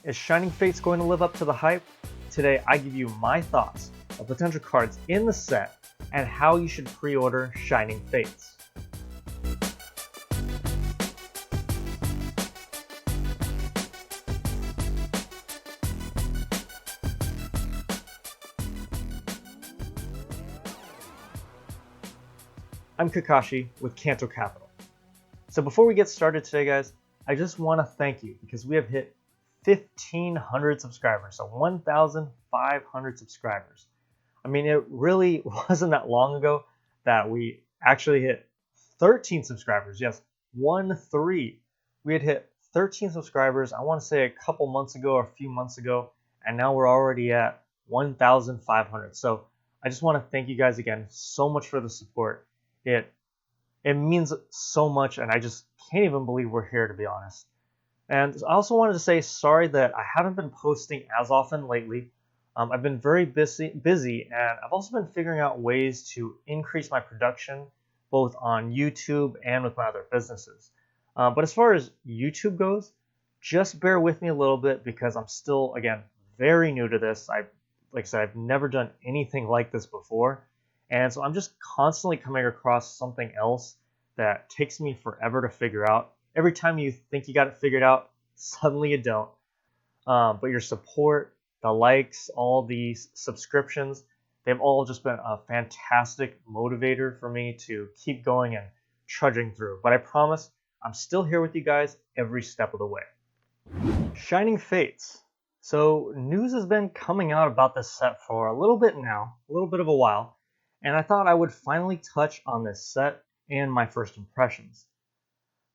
Is Shining Fates going to live up to the hype? Today I give you my thoughts of potential cards in the set and how you should pre-order Shining Fates. I'm Kakashi with Kanto Capital. So before we get started today, guys, I just want to thank you because we have hit 1,500 subscribers, so 1,500 subscribers. I mean, it really wasn't that long ago that we actually hit 13 subscribers. Yes, 1-3. We had hit 13 subscribers, I want to say a couple months ago or a few months ago, and now we're already at 1,500. So I just want to thank you guys again so much for the support. It means so much, and I just can't even believe we're here, to be honest. And I also wanted to say sorry that I haven't been posting as often lately. I've been very busy, and I've also been figuring out ways to increase my production, both on YouTube and with my other businesses. But as far as YouTube goes, just bear with me a little bit because I'm still, again, very new to this. Like I said, I've never done anything like this before. And so I'm just constantly coming across something else that takes me forever to figure out. Every time you think you got it figured out, suddenly you don't. But your support, the likes, all these subscriptions, they've all just been a fantastic motivator for me to keep going and trudging through. But I promise I'm still here with you guys every step of the way. Shining Fates. So news has been coming out about this set for a little bit now, a little bit of a while. And I thought I would finally touch on this set and my first impressions.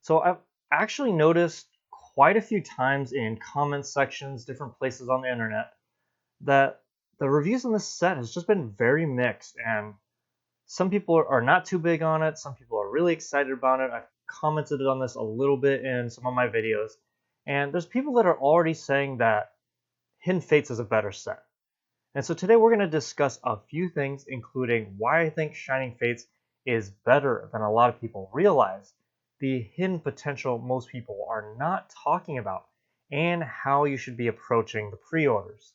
So I've actually noticed quite a few times in comment sections, different places on the internet, that the reviews on this set has just been very mixed, and some people are not too big on it, some people are really excited about it. I've commented on this a little bit in some of my videos, and there's people that are already saying that Hidden Fates is a better set. And so today we're going to discuss a few things, including why I think Shining Fates is better than a lot of people realize, the hidden potential most people are not talking about, and how you should be approaching the pre-orders.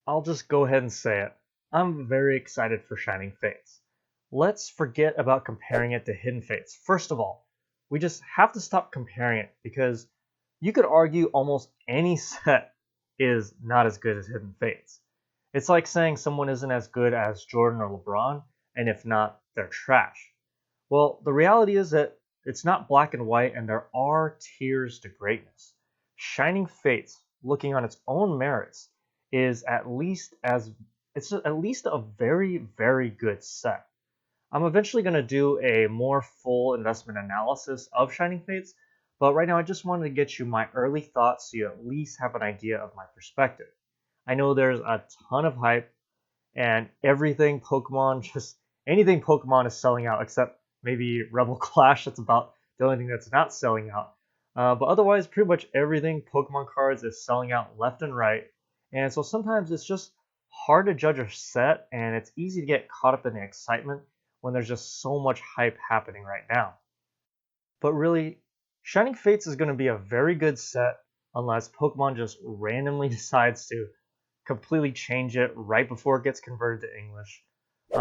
I'll just go ahead and say it. I'm very excited for Shining Fates. Let's forget about comparing it to Hidden Fates. First of all, we just have to stop comparing it because you could argue almost any set is not as good as Hidden Fates. It's like saying someone isn't as good as Jordan or LeBron, and if not, they're trash. Well, the reality is that it's not black and white, and there are tiers to greatness. Shining Fates, looking on its own merits, is at least a very, very good set. I'm eventually going to do a more full investment analysis of Shining Fates, but right now I just wanted to get you my early thoughts so you at least have an idea of my perspective. I know there's a ton of hype, and anything Pokemon is selling out, except maybe Rebel Clash. That's about the only thing that's not selling out. But otherwise, pretty much everything Pokemon cards is selling out left and right. And so sometimes it's just hard to judge a set, and it's easy to get caught up in the excitement when there's just so much hype happening right now. But really, Shining Fates is going to be a very good set unless Pokemon just randomly decides to completely change it right before it gets converted to English.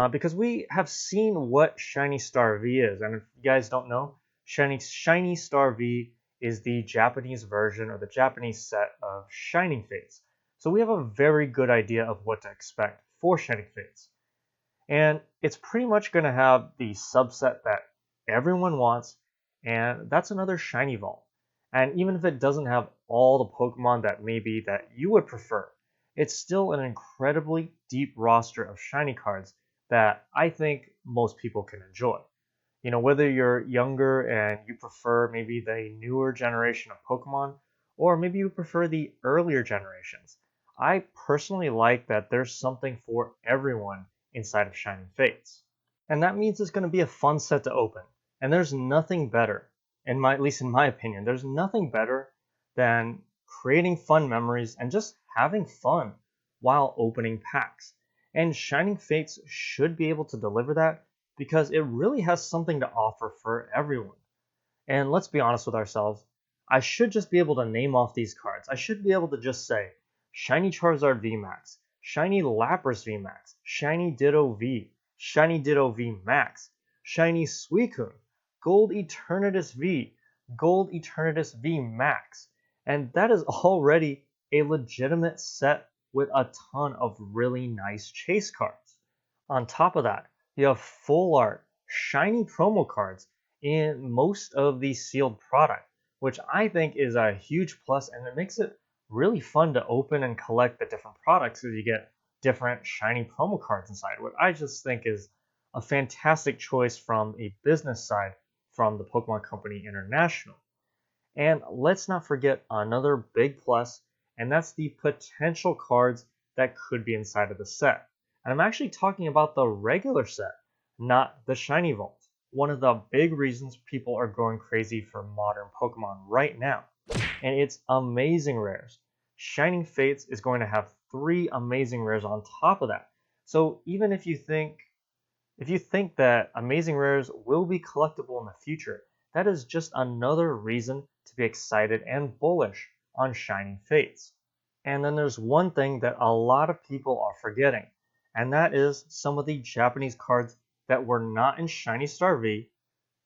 Because we have seen what Shiny Star V is, and if you guys don't know, Shiny Star V is the Japanese version or the Japanese set of Shining Fates. So we have a very good idea of what to expect for Shining Fates. And it's pretty much going to have the subset that everyone wants, and that's another Shiny Vault. And even if it doesn't have all the Pokemon that you would prefer, it's still an incredibly deep roster of shiny cards that I think most people can enjoy. You know, whether you're younger and you prefer maybe the newer generation of Pokemon, or maybe you prefer the earlier generations, I personally like that there's something for everyone inside of Shining Fates. And that means it's going to be a fun set to open. And there's nothing better, at least in my opinion, there's nothing better than creating fun memories and just having fun while opening packs. And Shining Fates should be able to deliver that because it really has something to offer for everyone. And let's be honest with ourselves, I should just be able to name off these cards. I should be able to just say Shiny Charizard VMAX, Shiny Lapras VMAX, Shiny Ditto V, Shiny Ditto VMAX, Shiny Suicune, Gold Eternatus V, Gold Eternatus VMAX. And that is already a legitimate set with a ton of really nice chase cards. On top of that, you have full art, shiny promo cards in most of the sealed product, which I think is a huge plus, and it makes it really fun to open and collect the different products as you get different shiny promo cards inside, what I just think is a fantastic choice from a business side from the Pokemon Company International. And let's not forget another big plus, and that's the potential cards that could be inside of the set. And I'm actually talking about the regular set, not the Shiny Vault. One of the big reasons people are going crazy for modern Pokemon right now. And it's amazing rares. Shining Fates is going to have 3 amazing rares on top of that. So even if you think that amazing rares will be collectible in the future, that is just another reason to be excited and bullish on Shining Fates. And then there's one thing that a lot of people are forgetting, and that is some of the Japanese cards that were not in Shiny Star V,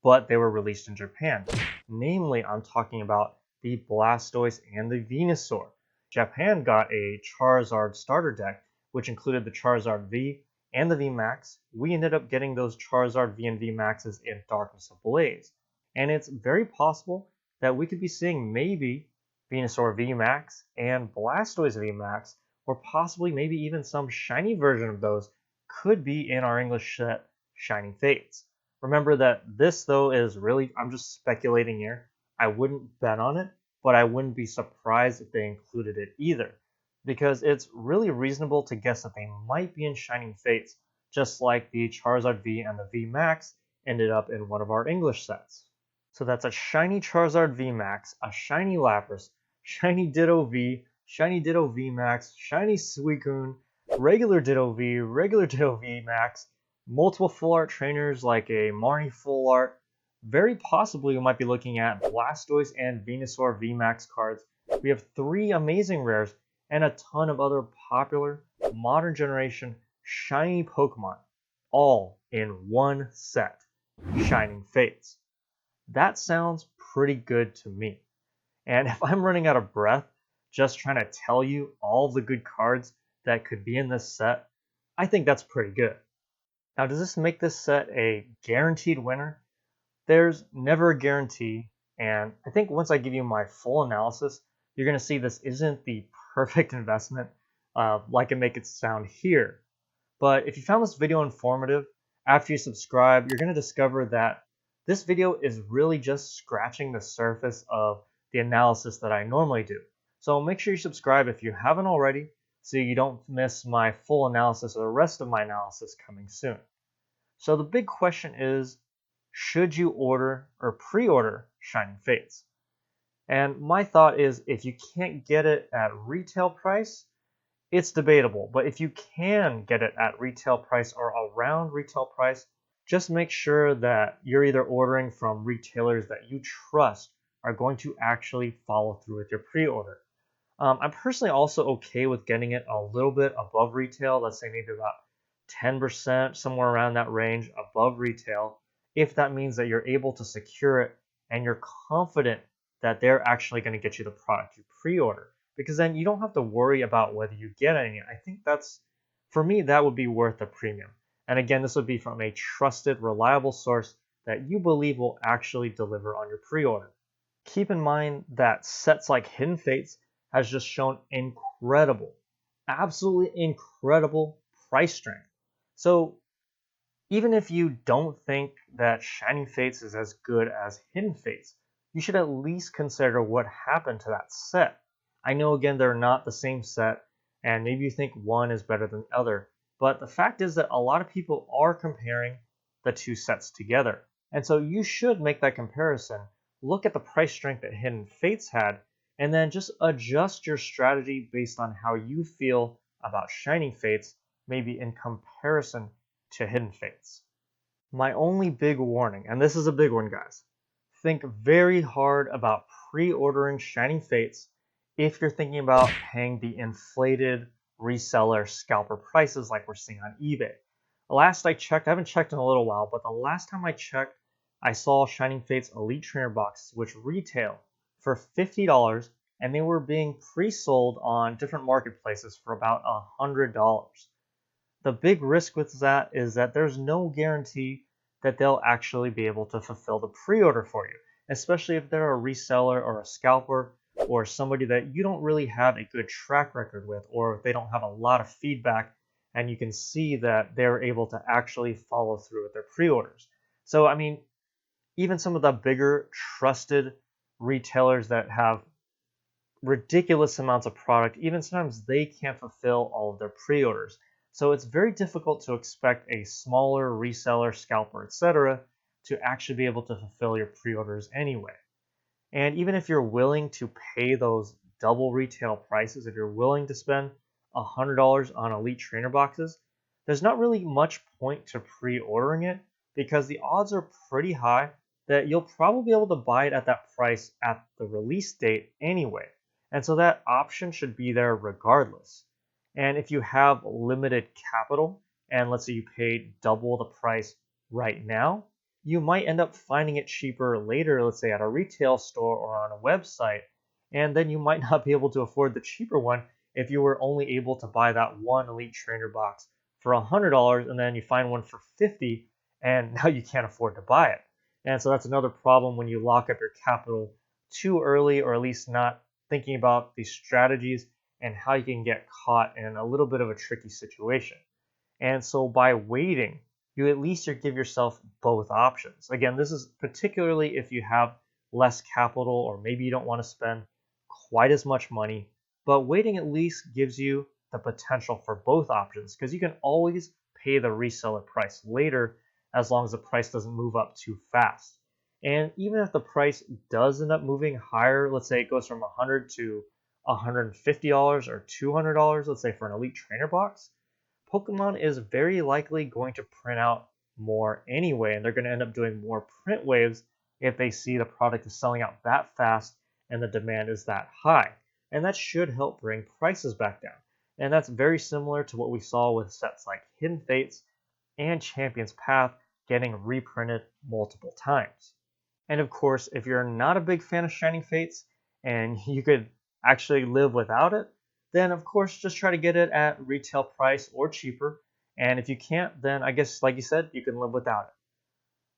but they were released in Japan. Namely, I'm talking about the Blastoise and the Venusaur. Japan got a Charizard starter deck, which included the Charizard V and the VMAX. We ended up getting those Charizard V and VMAXs in Darkness Ablaze. And it's very possible that we could be seeing maybe Venusaur VMAX and Blastoise VMAX, or possibly maybe even some shiny version of those could be in our English set Shining Fates. Remember that this, though, is really, I'm just speculating here. I wouldn't bet on it, but I wouldn't be surprised if they included it either, because it's really reasonable to guess that they might be in Shining Fates, just like the Charizard V and the VMAX ended up in one of our English sets. So that's a shiny Charizard VMAX, a shiny Lapras, shiny Ditto V, shiny Ditto VMAX, shiny Suicune, regular Ditto V, regular Ditto VMAX, multiple full art trainers like a Marnie full art. Very possibly we might be looking at Blastoise and Venusaur VMAX cards. We have 3 amazing rares and a ton of other popular modern generation shiny Pokemon, all in one set, Shining Fates. That sounds pretty good to me. And if I'm running out of breath just trying to tell you all the good cards that could be in this set, I think that's pretty good. Now, does this make this set a guaranteed winner? There's never a guarantee, and I think once I give you my full analysis, you're going to see this isn't the perfect investment like I make it sound here. But if you found this video informative, after you subscribe, you're going to discover that this video is really just scratching the surface of the analysis that I normally do. So make sure you subscribe if you haven't already, so you don't miss my full analysis or the rest of my analysis coming soon. So the big question is, should you order or pre-order Shining Fates? And my thought is, if you can't get it at retail price, it's debatable. But if you can get it at retail price or around retail price, just make sure that you're either ordering from retailers that you trust are going to actually follow through with your pre-order. I'm personally also okay with getting it a little bit above retail, let's say maybe about 10%, somewhere around that range above retail, if that means that you're able to secure it and you're confident that they're actually going to get you the product you pre-order. Because then you don't have to worry about whether you get any. I think that's, for me, that would be worth the premium. And again, this would be from a trusted, reliable source that you believe will actually deliver on your pre-order. Keep in mind that sets like Hidden Fates has just shown incredible, absolutely incredible price strength. So even if you don't think that Shining Fates is as good as Hidden Fates, you should at least consider what happened to that set. I know, again, they're not the same set, and maybe you think one is better than the other, but the fact is that a lot of people are comparing the 2 sets together. And so you should make that comparison, look at the price strength that Hidden Fates had, and then just adjust your strategy based on how you feel about Shining Fates, maybe in comparison to Hidden Fates. My only big warning, and this is a big one, guys, think very hard about pre-ordering Shining Fates if you're thinking about paying the inflated reseller scalper prices like we're seeing on eBay. Last I checked, I haven't checked in a little while, but the last time I checked, I saw Shining Fates Elite Trainer boxes which retail for $50 and they were being pre-sold on different marketplaces for about $100. The big risk with that is that there's no guarantee that they'll actually be able to fulfill the pre-order for you, especially if they're a reseller or a scalper or somebody that you don't really have a good track record with, or if they don't have a lot of feedback and you can see that they're able to actually follow through with their pre-orders. So, I mean, even some of the bigger trusted retailers that have ridiculous amounts of product, even sometimes they can't fulfill all of their pre-orders. So it's very difficult to expect a smaller reseller, scalper, etc. to actually be able to fulfill your pre-orders anyway. And even if you're willing to pay those double retail prices, if you're willing to spend $100 on Elite Trainer boxes, there's not really much point to pre-ordering it because the odds are pretty high that you'll probably be able to buy it at that price at the release date anyway. And so that option should be there regardless. And if you have limited capital, and let's say you paid double the price right now, you might end up finding it cheaper later, let's say at a retail store or on a website, and then you might not be able to afford the cheaper one if you were only able to buy that one Elite Trainer box for $100 and then you find one for $50 and now you can't afford to buy it. And so that's another problem when you lock up your capital too early, or at least not thinking about these strategies and how you can get caught in a little bit of a tricky situation. And so by waiting, you at least give yourself both options. Again, this is particularly if you have less capital or maybe you don't want to spend quite as much money, but waiting at least gives you the potential for both options because you can always pay the reseller price later as long as the price doesn't move up too fast. And even if the price does end up moving higher, let's say it goes from $100 to $150 or $200, let's say for an Elite Trainer box, Pokemon is very likely going to print out more anyway, and they're going to end up doing more print waves if they see the product is selling out that fast and the demand is that high. And that should help bring prices back down. And that's very similar to what we saw with sets like Hidden Fates and Champion's Path getting reprinted multiple times. And of course, if you're not a big fan of Shining Fates and you could actually live without it, then of course just try to get it at retail price or cheaper. And if you can't, then I guess like you said, you can live without it.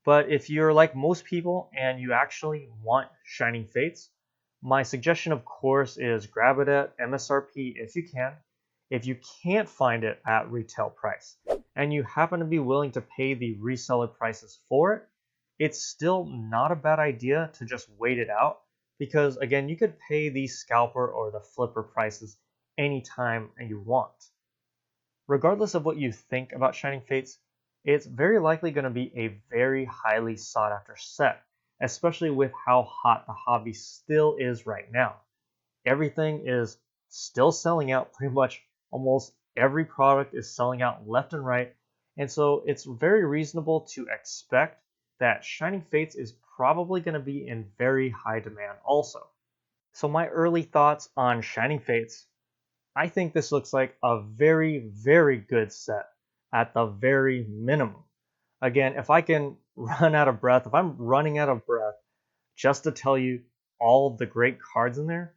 But if you're like most people and you actually want Shining Fates, my suggestion of course is grab it at MSRP if you can. If you can't find it at retail price and you happen to be willing to pay the reseller prices for it, it's still not a bad idea to just wait it out because again, you could pay the scalper or the flipper prices anytime you want. Regardless of what you think about Shining Fates, it's very likely going to be a very highly sought after set, especially with how hot the hobby still is right now. Everything is still selling out, pretty much almost every product is selling out left and right, and so it's very reasonable to expect that Shining Fates is probably going to be in very high demand also. So my early thoughts on Shining Fates, I think this looks like a very, very good set at the very minimum. Again, if I can run out of breath, if I'm running out of breath just to tell you all of the great cards in there,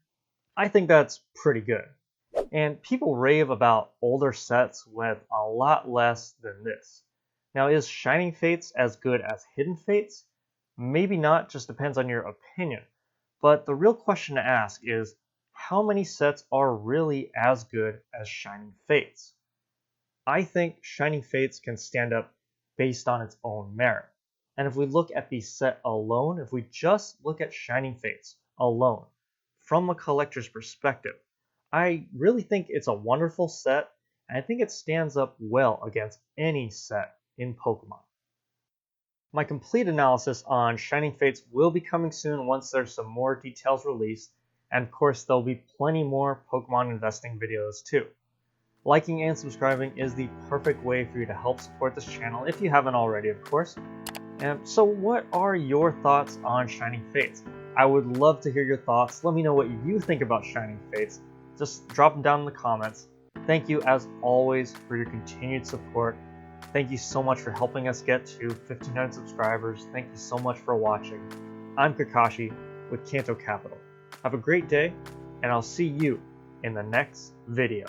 I think that's pretty good. And people rave about older sets with a lot less than this. Now, is Shining Fates as good as Hidden Fates? Maybe not, just depends on your opinion. But the real question to ask is, how many sets are really as good as Shining Fates? I think Shining Fates can stand up based on its own merit. And if we look at the set alone, if we just look at Shining Fates alone, from a collector's perspective, I really think it's a wonderful set, and I think it stands up well against any set in Pokemon. My complete analysis on Shining Fates will be coming soon once there's some more details released, and of course there'll be plenty more Pokemon investing videos too. Liking and subscribing is the perfect way for you to help support this channel if you haven't already, of course. And so what are your thoughts on Shining Fates? I would love to hear your thoughts. Let me know what you think about Shining Fates. Just drop them down in the comments. Thank you as always for your continued support. Thank you so much for helping us get to 1,500 subscribers. Thank you so much for watching. I'm Kakashi with Kanto Capital. Have a great day, and I'll see you in the next video.